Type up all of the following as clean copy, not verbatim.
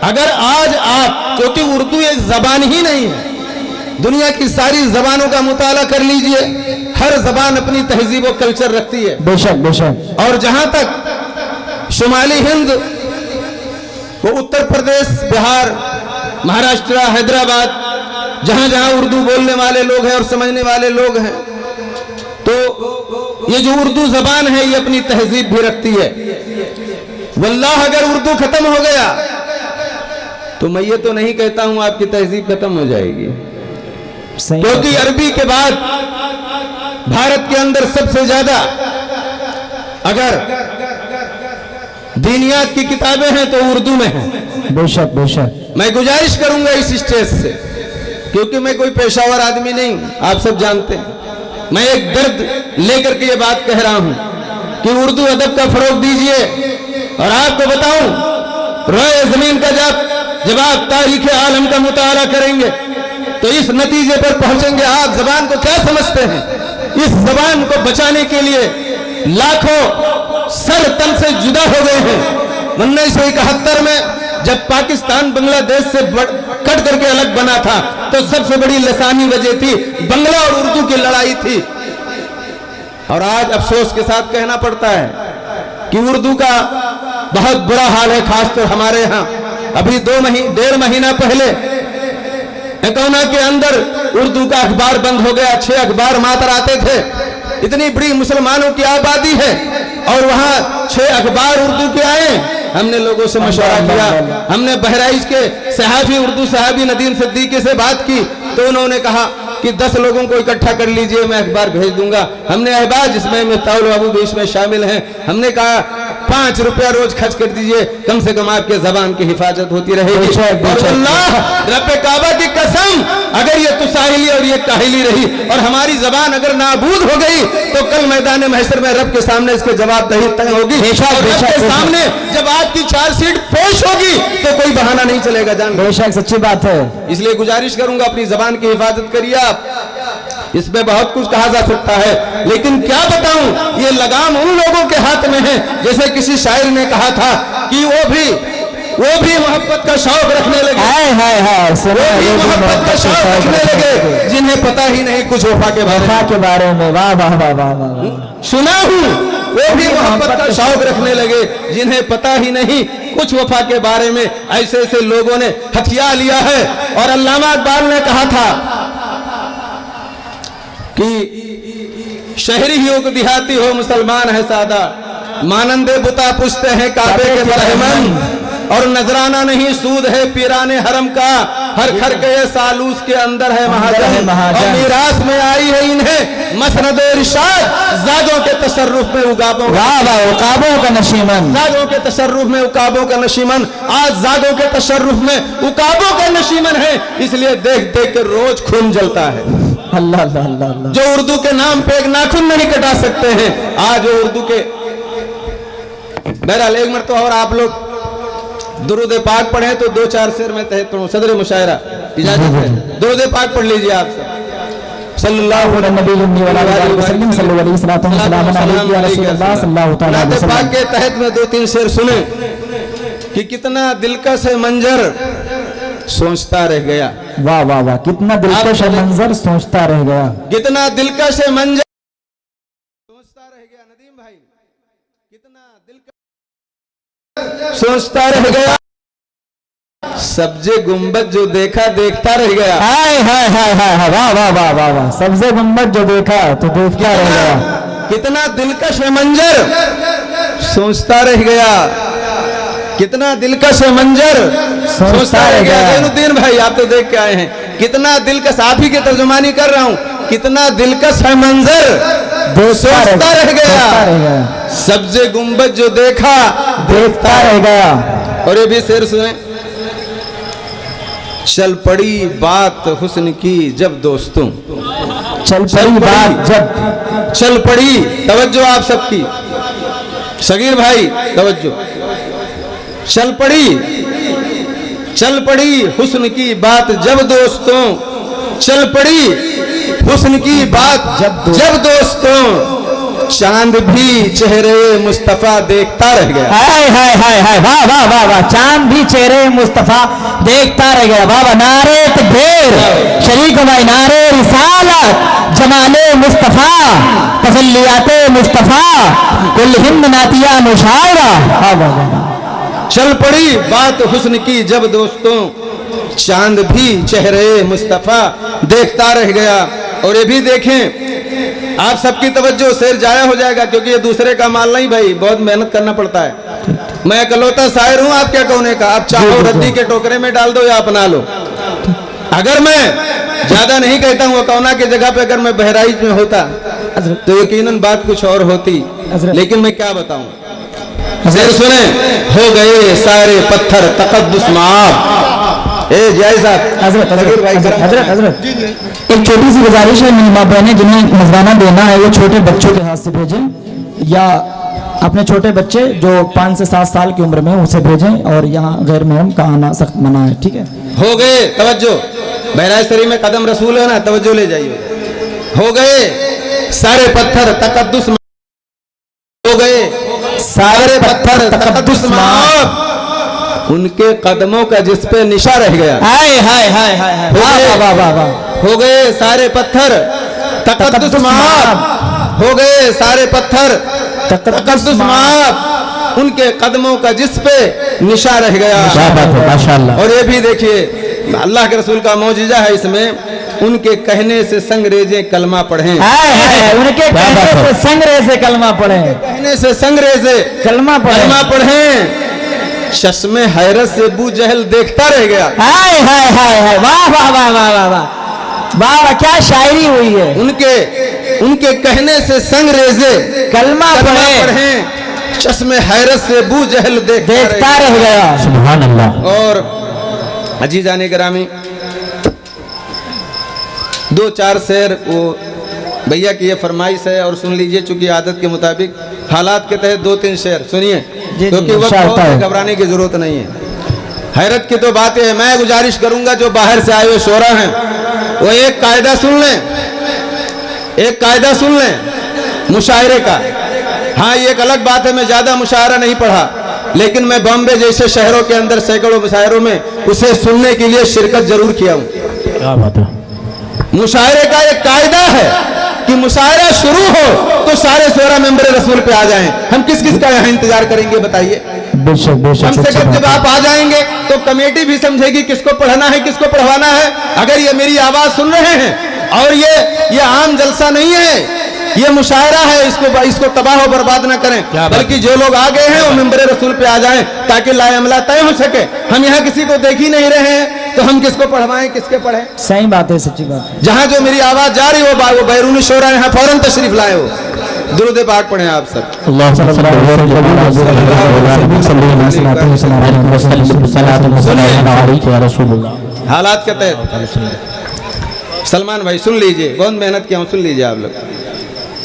अगर आज आप, क्योंकि उर्दू एक जबान ही नहीं है, दुनिया की सारी जबानों का मुताला कर लीजिए, हर जबान अपनी तहजीब और कल्चर रखती है। बेशक बेशक। और जहां तक शुमाली हिंद, वो उत्तर प्रदेश, बिहार, महाराष्ट्र, हैदराबाद, जहां जहां उर्दू बोलने वाले लोग हैं और समझने वाले लोग हैं, तो ये जो उर्दू जबान है ये अपनी तहजीब भी रखती है। वल्लाह अगर उर्दू खत्म हो गया तो मैं ये तो नहीं कहता हूं आपकी तहजीब खत्म हो जाएगी, क्योंकि अरबी के बाद भारत के अंदर सबसे ज्यादा अगर दीनियात की किताबें हैं तो उर्दू में हैं। बेशक बेशक। मैं गुजारिश करूंगा इस स्टेज से, क्योंकि मैं कोई पेशावर आदमी नहीं, आप सब जानते हैं, मैं एक दर्द लेकर के ये बात कह रहा हूं कि उर्दू अदब का फरोग दीजिए। और आपको बताऊं, रोए जमीन का जब आप तारीख आलम का मुताला करेंगे तो इस नतीजे पर पहुंचेंगे, आप जबान को क्या समझते हैं। इस जबान को बचाने के लिए लाखों सर तन से जुदा हो गए हैं। 1971 में जब पाकिस्तान बांग्लादेश से कट करके अलग बना था तो सबसे बड़ी लसानी वजह थी बंगला और उर्दू की लड़ाई थी। और आज अफसोस के साथ कहना पड़ता है कि उर्दू का बहुत बुरा हाल है, खासकर हमारे यहाँ। अभी 1.5 महीना पहले एकौना के अंदर उर्दू का अखबार बंद हो गया। 6 अखबार मात्र आते थे। इतनी बड़ी मुसलमानों की आबादी है और वहां 6 अखबार उर्दू के आए। हमने लोगों से मशवरा किया, हमने बहराइच के सहाफी, उर्दू सहाबी नदीम सिद्दीकी से बात की तो उन्होंने कहा कि 10 लोगों को इकट्ठा कर लीजिए, मैं अखबार भेज दूंगा। हमने अहबाज, जिसमें मिफ्ताहुल बाबू भी इसमें शामिल हैं, हमने कहा 5 रुपया रोज खर्च कर दीजिए, कम से कम आपके जबान की हिफाजत होती रहेगी। और अल्लाह रब्बे काबा की कसम, अगर ये तुसाहिली और ये काहिली रही और हमारी जबान अगर नाबूद हो गई तो कल मैदान महशर में रब के सामने इसके जवाबदेही तय होगी। और रब के सामने जब आपकी चार्जशीट पेश होगी तो कोई बहाना नहीं चलेगा। जान, बेशक सच्ची बात है। इसलिए गुजारिश करूंगा अपनी जबान की हिफाजत करिए आप। इसमें बहुत कुछ कहा जा सकता है, लेकिन क्या बताऊं, ये लगाम उन लोगों के हाथ में है, जैसे किसी शायर ने कहा था कि वो भी मोहब्बत का शौक रखने लगे। वो भी मोहब्बत का शौक रखने लगे जिन्हें पता ही नहीं कुछ वफा के बारे में। वाह वाह वाह वाह। सुना हूं, वो भी मोहब्बत का शौक रखने लगे जिन्हें पता ही नहीं कुछ वफा के बारे में। ऐसे ऐसे लोगों ने हथियार लिया है। और अल्लामा इकबाल ने कहा था कि शहरी हो कि देहाती हो, मुसलमान है सादा, मानंदे बुता पुछते हैं काबे के बरहमन, और नजराना नहीं सूद है पीराने हरम का, हर खर के सालूस के अंदर है महाजन। और मीरास में आई है इन्हें मसनद इरशाद, जादों के तसर्रुफ में उकाबों का नशीमन, जादों के तसर्रुफ में उकाबों का नशीमन। आज जादों के तसर्रुफ में उकाबों का नशीमन है, इसलिए देख देख के रोज खून जलता है। अल्लाह अल्लाह अल्लाह। जो उर्दू के नाम पे एक नाखून नहीं कटा सकते हैं, आज वो उर्दू के। बहरहाल एक मरतबा और आप लोग दुरूद पाक पढ़े तो 2-4 शेर में तहत पढ़ूं। सदर मुशायरा इजाजत है, दुरूद पाक पढ़ लीजिए आप सब। सल्लल्लाहु अलैहि वसल्लम पाक के तहत में 2-3 शेर सुने कि कितना दिलकश है मंजर सोचता रह गया। वाह वाह वाह, कितना दिलकश है मंजर सोचता रह गया। कितना दिलकश है मंजर सोचता रह गया। नदीम भाई, कितना दिलकश सोचता रह गया। सब्जे गुंबद जो देखा देखता रह गया। हाय हाय हाय हाय, वाह वाह वाह वाह वाह। सब्जे गुंबद जो देखा तो देखता रह गया। कितना दिलकश है मंजर सोचता रह गया। कितना दिलकश है मंजर सोचता रह गया। जैनुद्दीन भाई, आप तो देख के आए हैं। कितना दिलकश, आप ही के तर्जुमानी कर रहा हूं। कितना दिलकश है मंजर सोचता रह गया। सब्जे गुंबद जो देखा देखता रह गया। और ये भी शेर सुने। चल पड़ी बात हुस्न की जब दोस्तों, चल पड़ी तवज्जो आप सबकी। सगीर भाई तवज्जो। चल पड़ी हुस्न की बात जब दोस्तों, चल पड़ी हुस्न की बात जब दोस्तों, चांद भी चेहरे मुस्तफा देखता रह गया। हाय हाय हाय हाय, वाह वाह वाह वाह, चांद भी चेहरे मुस्तफा देखता रह गया। वाह वाह, नारे तकबीर, शरीक भाई, नारे रिसालत, जमाले मुस्तफा, तसल्लियाते मुस्तफा, कुल हिंद नातिया मुशायरा। वाह वाह वाह, चल पड़ी बात हुस्न की जब दोस्तों, चांद भी चेहरे मुस्तफा देखता रह गया। और ये भी देखें, आप सबकी तवज्जो, शेर जाया हो जाएगा क्योंकि ये दूसरे का माल नहीं भाई, बहुत मेहनत करना पड़ता है। मैं इकलौता शायर हूं, आप क्या कहने का, आप चाहो रद्दी के टोकरे में डाल दो या अपना लो। अगर मैं ज्यादा नहीं कहता हूं, कौना की जगह पे अगर मैं बहराइच में होता तो यकीनन बात कुछ और होती, लेकिन मैं क्या बताऊं। शेर सुने, हो गए सारे पत्थर तकद्दुस माफ। जय साहब, हजरत हजरत हजरत, एक छोटी सी गुजारिश है, मेरी माँ बहनें जिन्हें नजराना देना है वो छोटे बच्चों के हाथ से भेजें, या अपने छोटे बच्चे जो 5 से 7 साल की उम्र में उसे भेजें, और यहाँ गैर महरम का आना सख्त मना है, ठीक है। हो गए, तवज्जो, बहराइच शरीफ में कदम रसूल है ना, तवज्जो ले जाइए। हो गए सारे पत्थर तकद्दुस, हो गए सारे पत्थर तकद्दुस माफ, उनके कदमों का जिस पे निशा रह गया। हाय हाय हाय हाय हाय, वाह वाह वाह वाह, हो गए सारे पत्थर तकद्दुस माफ, हो गए सारे पत्थर तकद्दुस माफ, उनके कदमों का जिस पे निशा रह गया। माशाअल्लाह। और ये भी देखिए, अल्लाह के रसूल का मौजिजा है इसमें, उनके कहने से संगरेजे कलमा पढ़े। उनके कहने से संगरेजे कलमा पढ़े, कहने से संगरेजे कलमा पढ़े, चश्मे हैरत से अबू जहल देखता रह गया। हाय हाय हाय हाय, वाह वाह वाह वाह वाह वाह वाह वाह, क्या शायरी हुई है। उनके कहने से संगरेजे कलमा पढ़े, चश्मे हैरत से अबू जहल देखता रह गया। सुभान अल्लाह। और अजीजाने गिरामी, 2-4 शेर वो भैया की ये फरमाइश है, और सुन लीजिए चूंकि आदत के मुताबिक हालात के तहत 2-3 शेर सुनिए, क्योंकि वक्त बहुत है, घबराने की जरूरत नहीं है। हैरत की तो बात है। मैं गुजारिश करूंगा जो बाहर से आए हुए शोरा हैं वो एक कायदा सुन लें, एक कायदा सुन लें मुशायरे का। हाँ, ये एक अलग बात है, मैं ज्यादा मुशायरा नहीं पढ़ा, लेकिन मैं बॉम्बे जैसे शहरों के अंदर सैकड़ों मुशायरों में उसे सुनने के लिए शिरकत जरूर किया हूँ। क्या बात है। मुशायरे का एक कायदा है कि मुशायरा शुरू हो तो सारे शोरा मेंबर रसूल पे आ जाएं। हम किस किस का यहाँ इंतजार करेंगे बताइए। बेशक बेशक, कम से कम जब आप आ जाएंगे तो कमेटी भी समझेगी किसको पढ़ना है, किसको पढ़वाना है। अगर ये मेरी आवाज सुन रहे हैं और ये आम जलसा नहीं है, ये मुशायरा है, इसको तबाह और बर्बाद ना करें, बल्कि जो लोग आ गए हैं वो मेंबर रसूल पे आ जाएं ताकि लाएमला तय हो सके। हम यहाँ किसी को देख ही नहीं रहे हैं तो हम किसको पढ़वाएं, किसके पढ़ें। सही बात है, सच्ची बात है। जहाँ जो मेरी आवाज जा रही वो बैरूनी शोरा यहाँ फौरन तशरीफ लाए हो। दुरूद पाक पढ़ें आप सब। हालात के तहत सलमान भाई सुन लीजिए, बहुत मेहनत किया हूँ, सुन लीजिए आप लोग।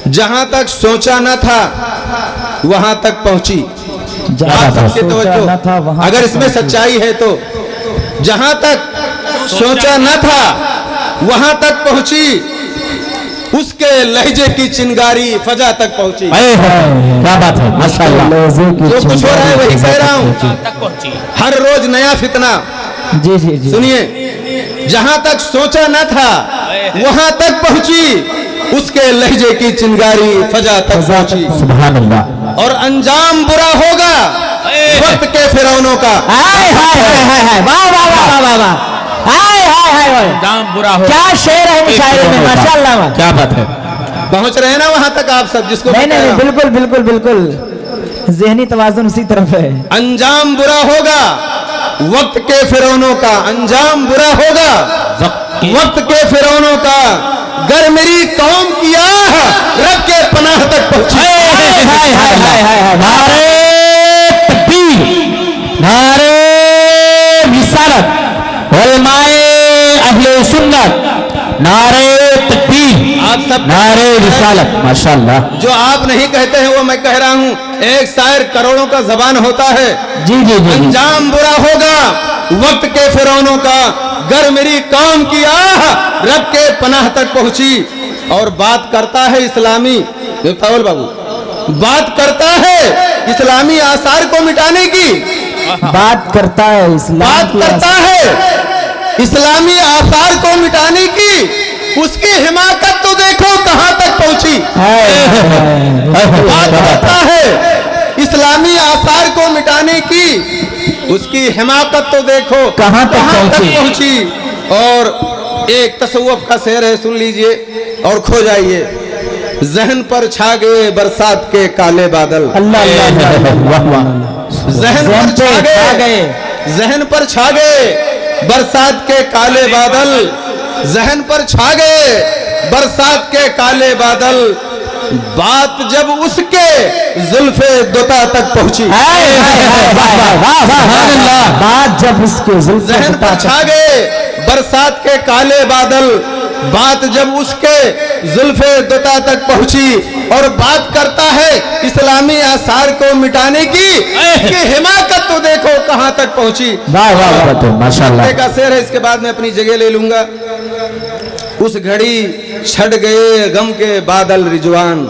जहां तक सोचा न था वहां तक पहुंची। अगर इसमें सच्चाई है तो जहां तक सोचा न था वहां तक पहुंची, उसके लहजे की चिंगारी फजा तक पहुंची। क्या बात है, माशाअल्लाह। जो कुछ हो रहा है वही कह रहा हूं, हर रोज नया फितना। जी जी जी, सुनिए, जहां तक सोचा न था वहां तक पहुंची, उसके लहजे की चिंगारी फजा तक पहुंची। सुभान अल्लाह। और अंजाम बुरा होगा वक्त के फिरौनों का। हाय हाय हाय हाय हाय, वाह वाह वाह वाह वाह, हाय हाय हाय, अंजाम बुरा हो। क्या शेर है मुशायरे में, माशाअल्लाह। क्या बात है। पहुंच रहे हैं ना वहां तक आप सब, जिसको नहीं नहीं, बिल्कुल बिल्कुल बिल्कुल, ज़हनी तवाज़ुन उसी तरफ है। अंजाम बुरा होगा वक्त के फिरौनों का, अंजाम बुरा होगा वक्त के फिरौनों का। गर मेरी कौम की आह रब के पनाह तक पहुंची। हाय हाय हाय हाय हाय, नारे तकबीर, नारे रिसालत, उलमाए अहले सुन्नत, नारे तकबीर, आप सब नारे रिसालत, माशाअल्लाह। जो आप नहीं कहते हैं वो मैं कह रहा हूं। एक शायर करोड़ों का जबान होता है। जी जी जी, अंजाम बुरा होगा वक्त के फिरौनों का गर मेरी कौम की आह रब के पनाह तक पहुंची। और बात करता है इस्लामी, तावल बाबू बात करता है इस्लामी आसार को मिटाने की, बात करता है इस्लाम बात की करता है इस्लामी आसार को मिटाने की। उसकी हिमाकत तो देखो कहां तक पहुंची। बात करता है इस्लामी आसार को मिटाने की, उसकी हिमाकत तो देखो कहां तक पहुंची। और एक तसव्वुफ का शेर है, सुन लीजिए और खो जाइए। जहन पर छा गए बरसात के काले बादल, अल्लाह जहन पर छा गए, जहन पर छा गए बरसात के काले बादल, जहन पर छा गए बरसात के काले बादल। बात जब उसके जुल्फे दुता तक पहुंची, बात जब उसके जहन पर छा गए बरसात के काले बादल। बात जब उसके जुल्फे दुता तक पहुंची और बात करता है इस्लामी आसार को मिटाने की, कि हिमाकत तो देखो कहां तक पहुंची। वाह वाह वाह, माशाल्लाह का शेर है, इसके बाद मैं अपनी जगह ले लूंगा। उस घड़ी छट गए गम के बादल रिजवान,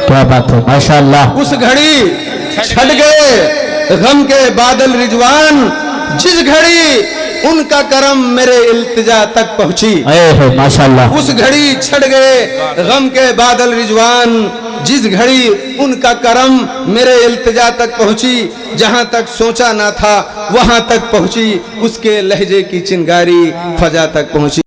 क्या बात है, माशाल्लाह। उस घड़ी छट गए गम के बादल रिजवान, जिस घड़ी उनका करम मेरे इल्तिजा तक पहुंची। माशाल्लाह। उस घड़ी छट गए गम के बादल रिजवान, जिस घड़ी उनका करम मेरे इल्तिजा तक पहुंची। जहां तक सोचा ना था वहां तक पहुंची, उसके लहजे की चिंगारी फजा तक पहुंची।